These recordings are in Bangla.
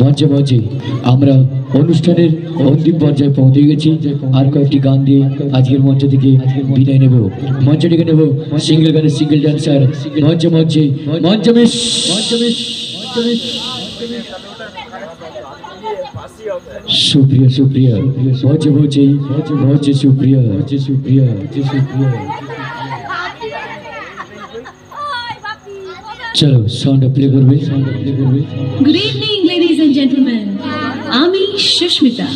মঞ্চে মঞ্চে আমরা অনুষ্ঠানের অন্তিম পর্যায়ে পৌঁছে গেছি। আর কয়েকটি গান দিয়ে আজকের মঞ্চ থেকে বিদায় নেব। মঞ্চটিকে নেব সিঙ্গেল গানের সিঙ্গেল ডান্সার মঞ্চে মঞ্চে মঞ্চমেশ সুপ্রিয়া সুপ্রিয়া মঞ্চে মঞ্চে মঞ্চে সুপ্রিয়া সুপ্রিয়া সুপ্রিয়া। চলো সাউন্ড প্লে করবে। Good evening, ladies and gentlemen. আমি সুস্মিতা।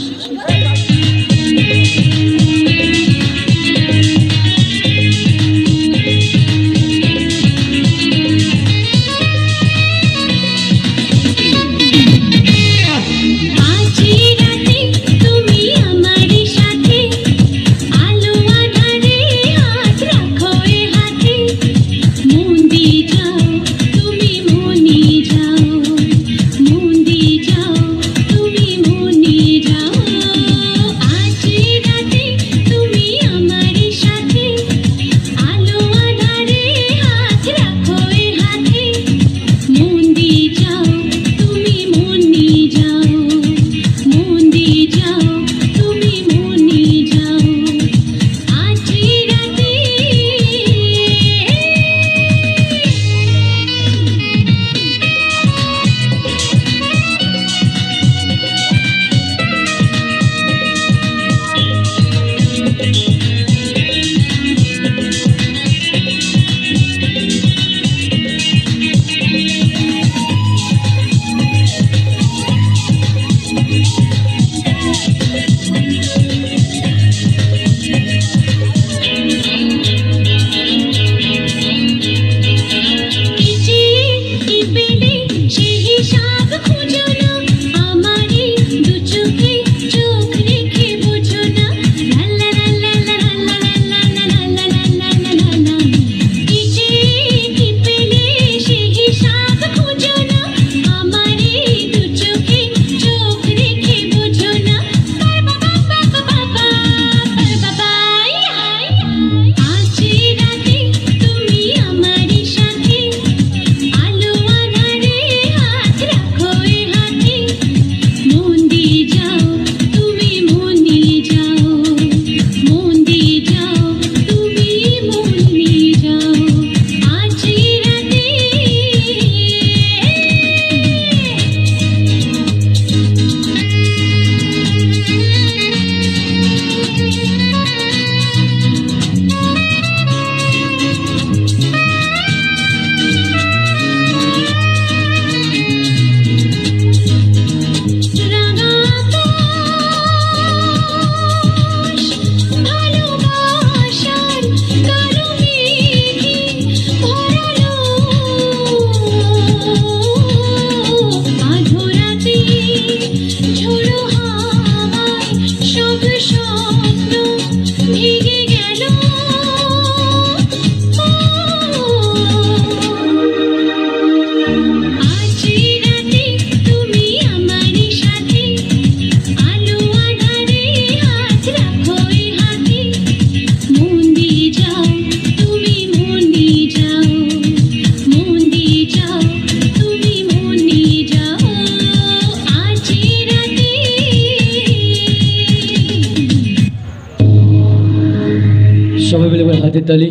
সবাই মিলে হাতের তালি।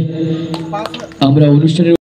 আমরা অনুষ্ঠানের